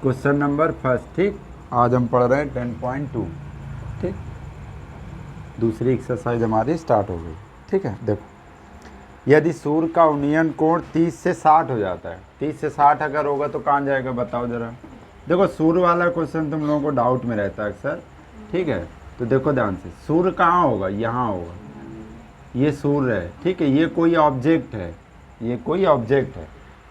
Question number first, ठीक। आज हम पढ़ रहे हैं 10.2, ठीक। दूसरी एक्सरसाइज हमारी स्टार्ट हो गई, ठीक है। देखो, यदि सूर्य का उन्नयन कोण 30 से 60 हो जाता है, 30 से 60 अगर होगा तो कहाँ जाएगा बताओ ज़रा। देखो, सूर्य वाला क्वेश्चन तुम लोगों को डाउट में रहता है अक्सर, ठीक है। तो देखो ध्यान से, सूर्य कहाँ होगा, यहाँ होगा, ये सूर्य है, ठीक है। ये कोई ऑब्जेक्ट है, ये कोई ऑब्जेक्ट है,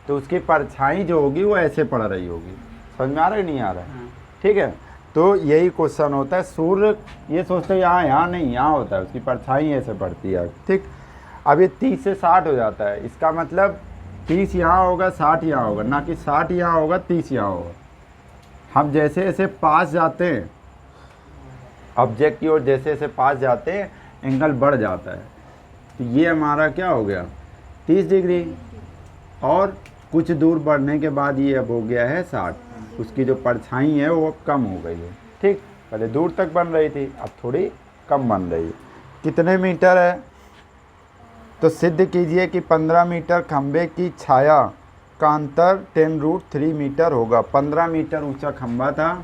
तो उसकी परछाई जो होगी वो ऐसे पड़ रही होगी। समझ में आ रहा है नहीं आ रहा है, ठीक है। तो यही क्वेश्चन होता है, सूर्य ये सोचते हैं यहाँ यहाँ नहीं, यहाँ होता है, उसकी परछाई ऐसे पड़ती है, ठीक। अब ये 30 से 60 हो जाता है, इसका मतलब 30 यहाँ होगा, 60 यहाँ होगा, ना कि 60 यहाँ होगा 30 यहाँ होगा। हम जैसे जैसे पास जाते हैं ऑब्जेक्ट की ओर, जैसे जैसे पास जाते हैं एंगल बढ़ जाता है। तो ये हमारा क्या हो गया 30 डिग्री, और कुछ दूर बढ़ने के बाद ये अब हो गया है 60। उसकी जो परछाई है वो अब कम हो गई है, ठीक। पहले दूर तक बन रही थी, अब थोड़ी कम बन रही है। कितने मीटर है, तो सिद्ध कीजिए कि 15 मीटर खंबे की छाया का अंतर 10√3 मीटर होगा। 15 मीटर ऊंचा खंबा था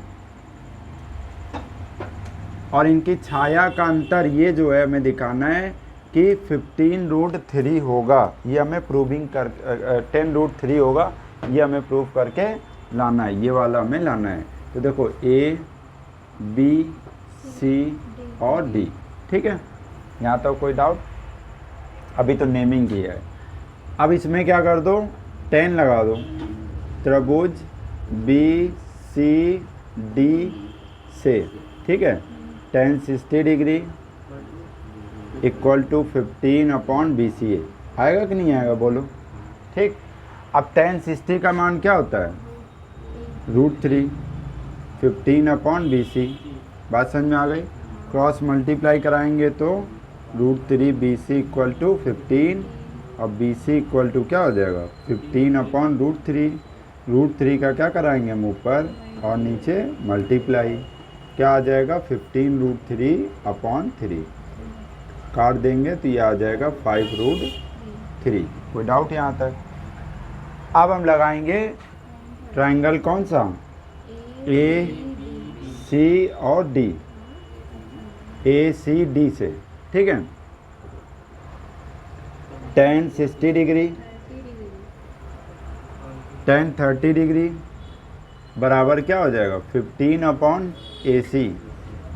और इनकी छाया का अंतर ये जो है हमें दिखाना है कि 15√3 होगा। ये हमें प्रूविंग कर 10√3 होगा, ये हमें प्रूव करके लाना है, ये वाला हमें लाना है। तो देखो A, B, C और D, ठीक है। यहाँ तक कोई डाउट? अभी तो नेमिंग की है। अब इसमें क्या कर दो, 10 लगा दो। त्रिभुज BCD से, ठीक है, tan 60 degree equal to 15/BCA आएगा कि नहीं आएगा बोलो, ठीक। अब tan 60 का मान क्या होता है, √3, 15/BC। बात समझ में आ गई। क्रॉस मल्टीप्लाई कराएंगे तो √3 BC इक्वल टू 15 और BC इक्वल टू क्या हो जाएगा 15/√3। √3 का क्या कराएंगे हम ऊपर और नीचे मल्टीप्लाई, क्या आ जाएगा 15√3/3। काट देंगे तो ये आ जाएगा 5√3। कोई डाउट यहाँ तक? अब हम लगाएंगे ट्रायंगल कौन सा, AC और D, ACD से, ठीक है। tan 60 डिग्री, tan 30 डिग्री बराबर क्या हो जाएगा 15/AC,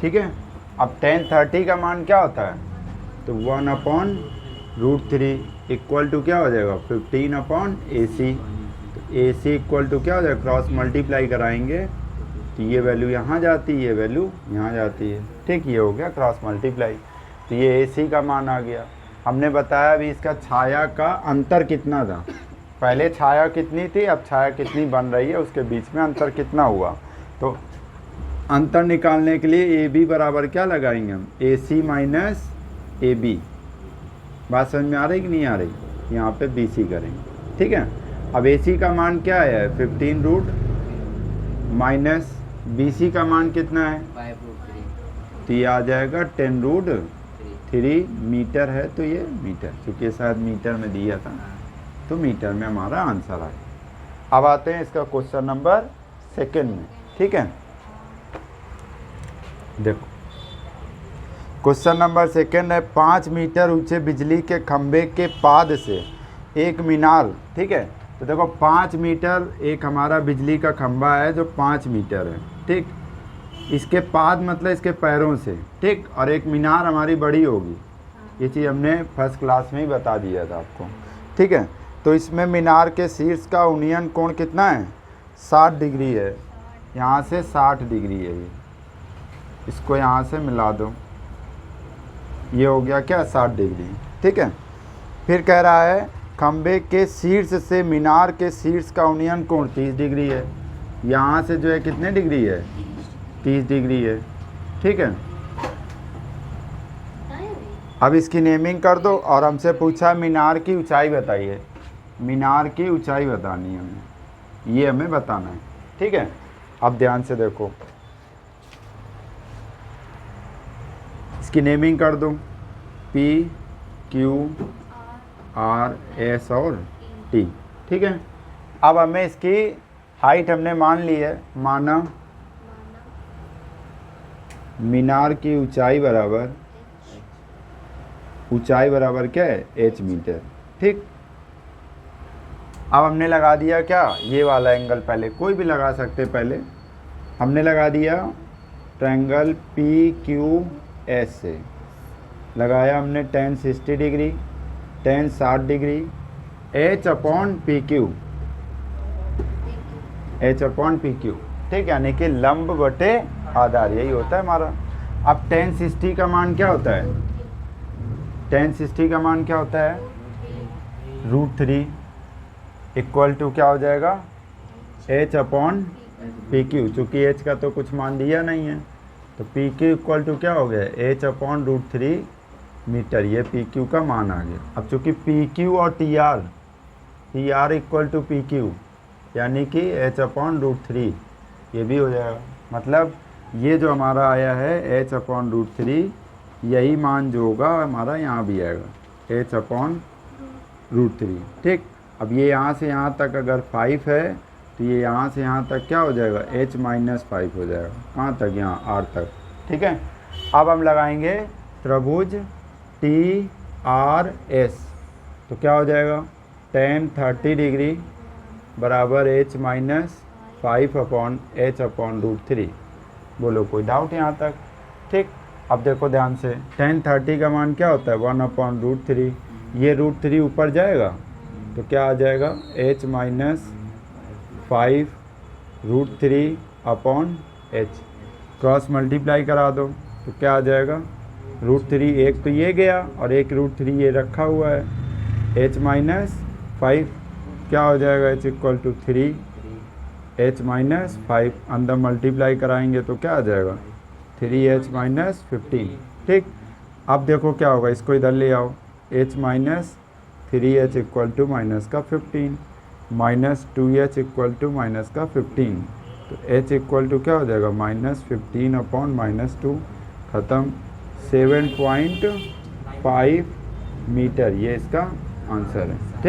ठीक है। अब tan 30 का मान क्या होता है, तो 1/√3 इक्वल टू क्या हो जाएगा 15/AC। तो AC इक्वल टू क्या हो जाएगा, क्रॉस मल्टीप्लाई कराएंगे तो ये वैल्यू यहाँ जाती है, ये वैल्यू यहाँ जाती है, ठीक। ये हो गया क्रॉस मल्टीप्लाई, तो ये AC का मान आ गया। हमने बताया अभी इसका छाया का अंतर कितना था, पहले छाया कितनी थी, अब छाया कितनी बन रही है, उसके बीच में अंतर कितना हुआ। तो अंतर निकालने के लिए AB बराबर क्या लगाएंगे हम, AC माइनस AB। बात समझ में आ रही कि नहीं आ रही? यहाँ पे BC करेंगे, ठीक है। अब AC का मान क्या है 15 माइनस BC का मान कितना है 5√3, तो ये आ जाएगा 10√3 मीटर है। तो ये मीटर, चूँकि ये शायद मीटर में दिया था तो मीटर में हमारा आंसर आया। अब आते हैं इसका क्वेश्चन नंबर सेकंड में, ठीक है। देखो क्वेश्चन नंबर सेकंड है, 5 मीटर ऊंचे बिजली के खंभे के पाद से एक मीनार, ठीक है। तो देखो 5 मीटर एक हमारा बिजली का खंभा है जो 5 मीटर है, ठीक। इसके पाद मतलब इसके पैरों से, ठीक। और एक मीनार हमारी बड़ी होगी, ये चीज़ हमने फर्स्ट क्लास में ही बता दिया था आपको, ठीक है। तो इसमें मीनार के शीर्ष का उन्नयन कोण कितना है 60 डिग्री है, यहाँ से 60 डिग्री है। ये इसको यहाँ से मिला दो, ये हो गया क्या 60 डिग्री, ठीक है। फिर कह रहा है खंबे के शीर्ष से मीनार के शीर्ष का उन्नयन कोण 30 डिग्री है। यहाँ से जो है कितने डिग्री है 30 डिग्री है, ठीक है। अब इसकी नेमिंग कर दो और हमसे पूछा मीनार की ऊंचाई बताइए, मीनार की ऊंचाई बतानी है हमें, ये हमें बताना है, ठीक है। अब ध्यान से देखो, इसकी नेमिंग कर दो P, Q, R, S और T, ठीक है। अब हमें इसकी हाइट हमने मान ली है, माना मीनार की ऊंचाई बराबर क्या है, h मीटर। ठीक, अब हमने लगा दिया क्या, ये वाला एंगल, पहले कोई भी लगा सकते, पहले हमने लगा दिया ट्रायंगल PQS से, लगाया हमने tan 60 degree, tan 60 degree, H/PQ, ठीक, यानी कि लंब बटे आधार, यही होता है हमारा। अब tan 60 का मान क्या होता है, tan 60 का मान क्या होता है, √3 इक्वल टू क्या हो जाएगा, H/PQ, चूँकि H का तो कुछ मान दिया नहीं है, तो PQ इक्वल टू क्या हो गया, H/√3 मीटर, ये PQ का मान आ गया। अब चूँकि PQ और TR इक्वल टू PQ, यानी कि H/√3, ये भी हो जाएगा। मतलब ये जो हमारा आया है H/√3, यही मान जो होगा हमारा यहाँ भी आएगा, H/√3। ठीक, अब ये यहाँ से यहाँ तक अगर 5 है, तो ये यहाँ से यहाँ तक क्या हो जाएगा, H-5 हो जाएगा, कहाँ तक, यहाँ R तक। ठीक है, अब हम लगाएंगे त्रिभुज TRS, तो क्या हो जाएगा, tan 30 डिग्री बराबर H-5/H/√3। बोलो कोई डाउट यहाँ तक। ठीक, अब देखो ध्यान से, tan 30 का मान क्या होता है, 1/√3, ये √3 ऊपर जाएगा तो क्या आ जाएगा, H-5√3/H, क्रॉस मल्टीप्लाई करा दो तो क्या आ जाएगा, √3, एक तो ये गया और एक √3 ये रखा हुआ है, H-5 क्या हो जाएगा, H=3, H-5 अंदर मल्टीप्लाई कराएंगे तो क्या आ जाएगा, 3H-15। ठीक, अब देखो क्या होगा, इसको इधर ले आओ, H-3H equal to -15, -2H equal to -15, तो H इक्वल टू क्या हो जाएगा, -15/-2, ख़त्म, 7.5 मीटर, ये इसका आंसर है। ठीक।